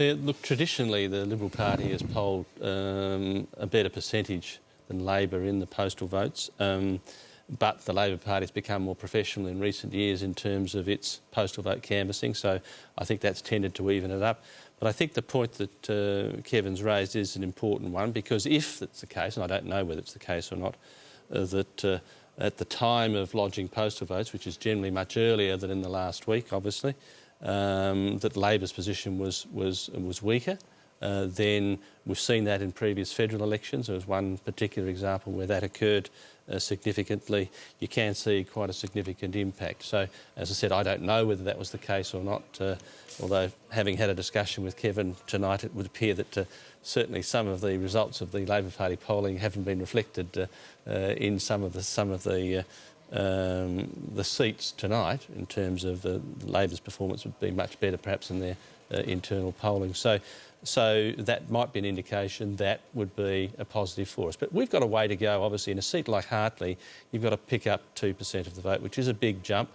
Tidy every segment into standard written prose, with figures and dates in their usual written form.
Yeah, look, traditionally the Liberal Party has polled a better percentage than Labor in the postal votes, but the Labor Party has become more professional in recent years in terms of its postal vote canvassing, so I think that's tended to even it up. But I think the point that Kevin's raised is an important one, because if it's the case, and I don't know whether it's the case or not, that at the time of lodging postal votes, which is generally much earlier than in the last week, obviously, that Labor's position was weaker. Then we've seen that in previous federal elections. There was one particular example where that occurred significantly. You can see quite a significant impact. So, as I said, I don't know whether that was the case or not, although having had a discussion with Kevin tonight, it would appear that certainly some of the results of the Labor Party polling haven't been reflected in some of the seats tonight, in terms of Labor's performance would be much better perhaps in their internal polling. So that might be an indication that would be a positive for us. But we've got a way to go. Obviously, in a seat like Hartley, you've got to pick up 2% of the vote, which is a big jump.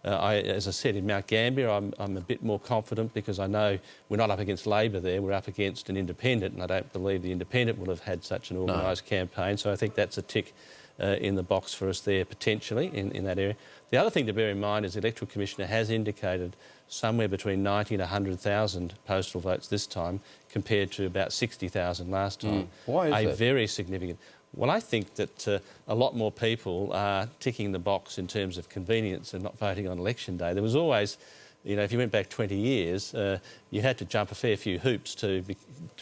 As I said, in Mount Gambier, I'm a bit more confident, because I know we're not up against Labor there, we're up against an independent, and I don't believe the independent will have had such an organised campaign. So I think that's a tick in the box for us there, potentially, in that area. The other thing to bear in mind is the Electoral Commissioner has indicated somewhere between 90 and 100,000 postal votes this time, compared to about 60,000 last time. Why is that? Very significant. Well, I think that a lot more people are ticking the box in terms of convenience and not voting on election day. There was always, you know, if you went back 20 years, you had to jump a fair few hoops to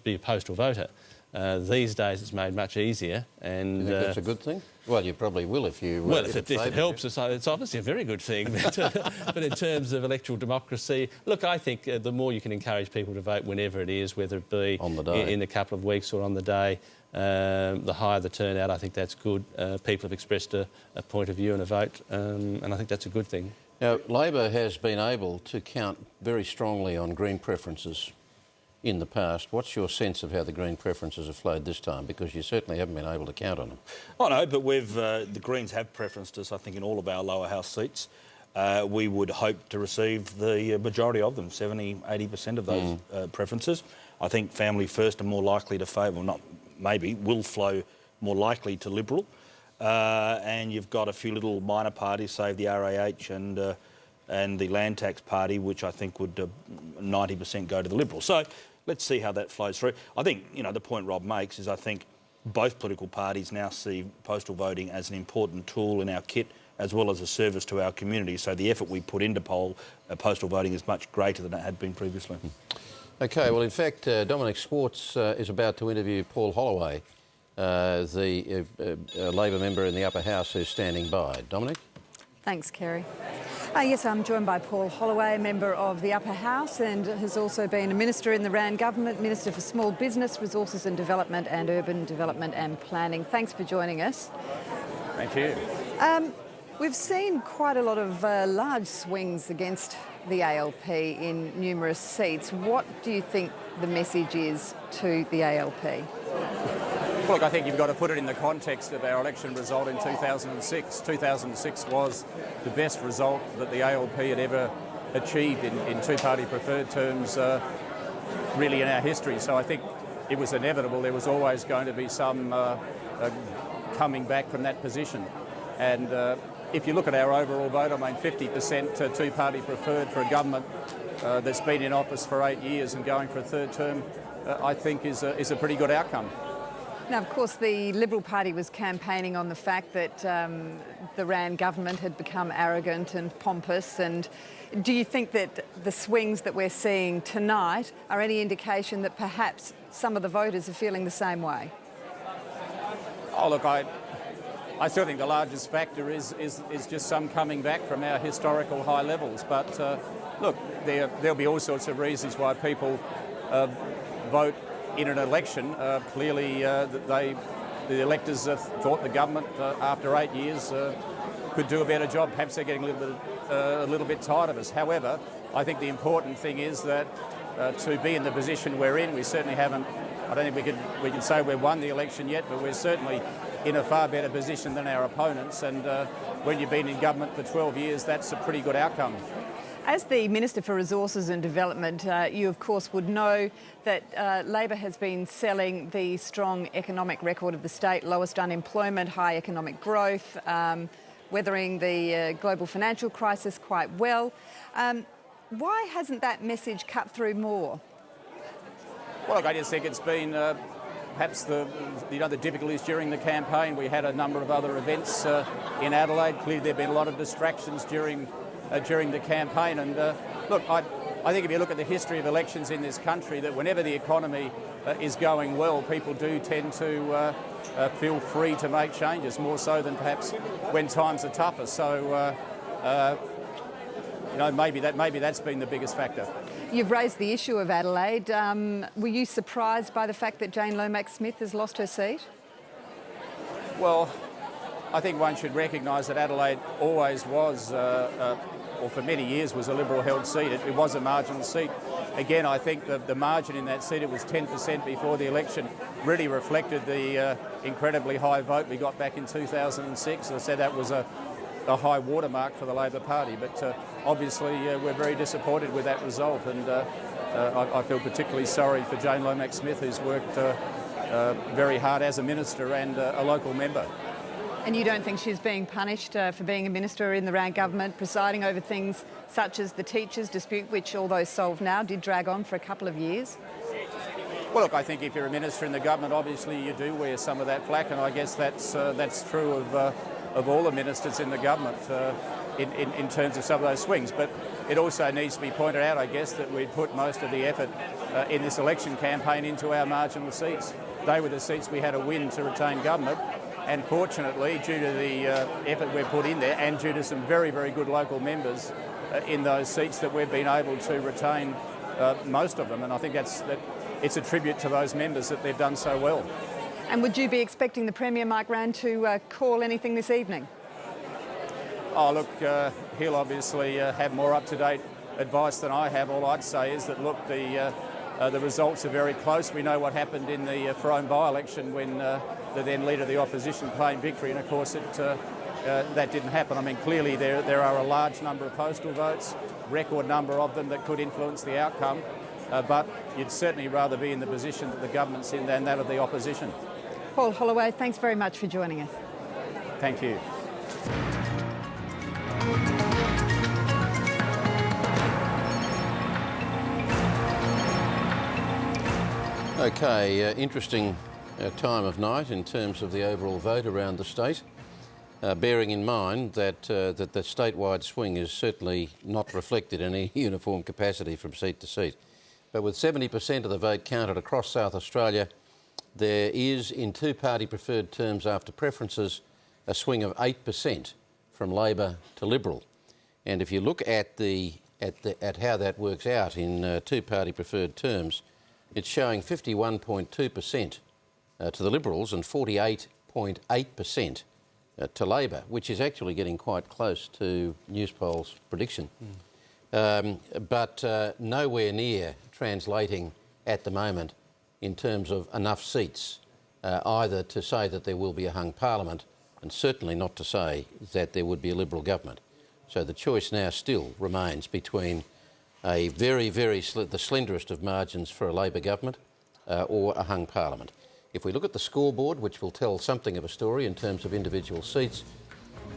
be a postal voter. These days it's made much easier. And you think that's a good thing? Well, you probably will if you... well, if it helps us, it's obviously a very good thing. But in terms of electoral democracy, look, I think the more you can encourage people to vote whenever it is, whether it be on the day, in a couple of weeks or on the day, the higher the turnout, I think that's good. People have expressed a point of view and a vote, and I think that's a good thing. Now, Labor has been able to count very strongly on Green preferences in the past. What's your sense of how the Green preferences have flowed this time? Because you certainly haven't been able to count on them. Oh no, but the Greens have preferenced us, I think, in all of our lower house seats. We would hope to receive the majority of them, 70–80% of those preferences. I think Family First are more likely to favour, not maybe, will flow more likely to Liberal. And you've got a few little minor parties, save the RAH and the Land Tax Party, which I think would 90% go to the Liberals. So let's see how that flows through. I think, you know, the point Rob makes is I think both political parties now see postal voting as an important tool in our kit, as well as a service to our community. So the effort we put into postal voting is much greater than it had been previously. OK, well, in fact, Dominic Swartz is about to interview Paul Holloway, the Labor member in the Upper House who's standing by. Dominic? Thanks, Kerry. Yes, I'm joined by Paul Holloway, a member of the Upper House, and has also been a minister in the Rand government, Minister for Small Business, Resources and Development and Urban Development and Planning. Thanks for joining us. Thank you. We've seen quite a lot of large swings against the ALP in numerous seats. What do you think the message is to the ALP? Well, look, I think you've got to put it in the context of our election result in 2006. 2006 was the best result that the ALP had ever achieved in two-party preferred terms, really in our history. So I think it was inevitable. There was always going to be some coming back from that position. And if you look at our overall vote, I mean, 50% two-party preferred for a government that's been in office for 8 years and going for a third term, I think is a pretty good outcome. Now, of course, the Liberal Party was campaigning on the fact that the Rand government had become arrogant and pompous. And do you think that the swings that we're seeing tonight are any indication that perhaps some of the voters are feeling the same way? Oh, look, I still think the largest factor is just some coming back from our historical high levels. But look, there'll be all sorts of reasons why people vote in an election. Clearly, the electors thought the government, after 8 years, could do a better job. Perhaps they're getting a little bit tired of us. However, I think the important thing is that to be in the position we're in, we certainly haven't. I don't think we can say we've won the election yet, but we're certainly in a far better position than our opponents. And when you've been in government for 12 years, that's a pretty good outcome. As the Minister for Resources and Development, you of course would know that Labor has been selling the strong economic record of the state, lowest unemployment, high economic growth, weathering the global financial crisis quite well. Why hasn't that message cut through more? Well, look, I just think it's been perhaps the difficulties during the campaign. We had a number of other events in Adelaide. Clearly, there have been a lot of distractions during the campaign. And look, I think if you look at the history of elections in this country, that whenever the economy is going well, people do tend to feel free to make changes, more so than perhaps when times are tougher. So, maybe that's been the biggest factor. You've raised the issue of Adelaide. Were you surprised by the fact that Jane Lomax-Smith has lost her seat? Well, I think one should recognise that Adelaide always was, or for many years was, a Liberal-held seat. It was a marginal seat. Again, I think the margin in that seat, it was 10% before the election, really reflected the incredibly high vote we got back in 2006. As I said, that was a high watermark for the Labor Party, but obviously we're very disappointed with that result, and I feel particularly sorry for Jane Lomax-Smith, who's worked very hard as a minister and a local member. And you don't think she's being punished for being a minister in the Rann government, presiding over things such as the teachers' dispute, which, although solved now, did drag on for a couple of years? Well, look, I think if you're a minister in the government, obviously you do wear some of that flack, and I guess that's true of all the ministers in the government in terms of some of those swings. But it also needs to be pointed out, I guess, that we'd put most of the effort in this election campaign into our marginal seats. They were the seats we had to win to retain government. And fortunately, due to the effort we've put in there and due to some very, very good local members in those seats, that we've been able to retain most of them. And I think it's a tribute to those members that they've done so well. And would you be expecting the Premier, Mike Rann, to call anything this evening? Oh, look, he'll obviously have more up-to-date advice than I have. All I'd say is that, look, the results are very close. We know what happened in the Frome by-election when the then Leader of the Opposition claimed victory, and of course that didn't happen. I mean, clearly there are a large number of postal votes, record number of them, that could influence the outcome, but you'd certainly rather be in the position that the government's in than that of the opposition. Paul Holloway, thanks very much for joining us. Thank you. Okay, interesting time of night in terms of the overall vote around the state, bearing in mind that the statewide swing is certainly not reflected in any uniform capacity from seat to seat. But with 70% of the vote counted across South Australia, there is, in two-party preferred terms after preferences, a swing of 8% from Labor to Liberal. And if you look at how that works out in two-party preferred terms, it's showing 51.2% to the Liberals and 48.8% to Labor, which is actually getting quite close to Newspol's prediction. But nowhere near translating at the moment in terms of enough seats, either to say that there will be a hung parliament and certainly not to say that there would be a Liberal government. So the choice now still remains between a the slenderest of margins for a Labor government or a hung parliament. If we look at the scoreboard, which will tell something of a story in terms of individual seats,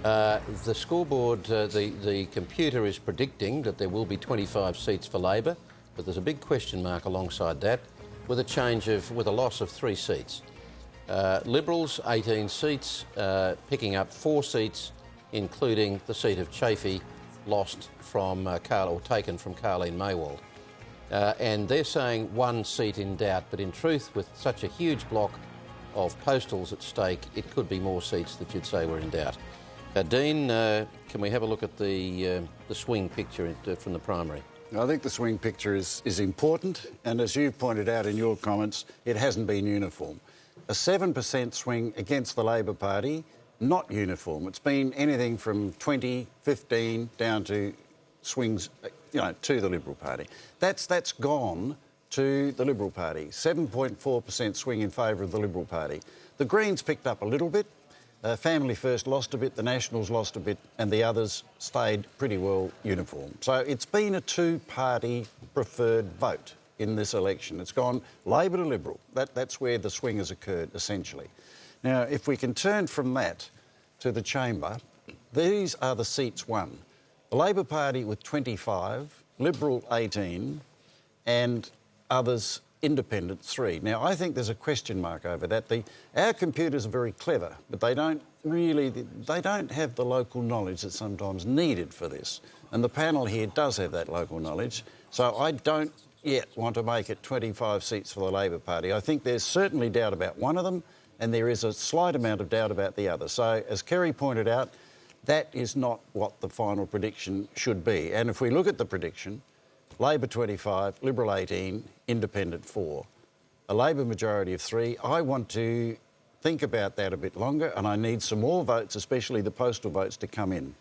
the scoreboard, the computer is predicting that there will be 25 seats for Labor, but there's a big question mark alongside that with a loss of 3 seats. Liberals, 18 seats, picking up 4 seats, including the seat of Chafee, lost from taken from Carleen Maywald. And they're saying 1 seat in doubt, but in truth, with such a huge block of postals at stake, it could be more seats that you'd say were in doubt. Dean, can we have a look at the swing picture from the primary? I think the swing picture is important, and as you pointed out in your comments, it hasn't been uniform. A 7% swing against the Labor Party, not uniform. It's been anything from 20, 15 down to swings, to the Liberal Party. That's gone to the Liberal Party. 7.4% swing in favour of the Liberal Party. The Greens picked up a little bit, Family First lost a bit, the Nationals lost a bit, and the others stayed pretty well uniform. So it's been a two-party preferred vote in this election. It's gone Labor to Liberal. That's where the swing has occurred, essentially. Now, if we can turn from that to the chamber, these are the seats won. The Labor Party with 25, Liberal 18, and others independent 3. Now, I think there's a question mark over that. Our computers are very clever, but they don't have the local knowledge that's sometimes needed for this. And the panel here does have that local knowledge. So I don't yet want to make it 25 seats for the Labor Party. I think there's certainly doubt about one of them, and there is a slight amount of doubt about the other. So, as Kerry pointed out, that is not what the final prediction should be. And if we look at the prediction, Labor 25, Liberal 18, Independent 4, a Labor majority of 3. I want to think about that a bit longer, and I need some more votes, especially the postal votes, to come in.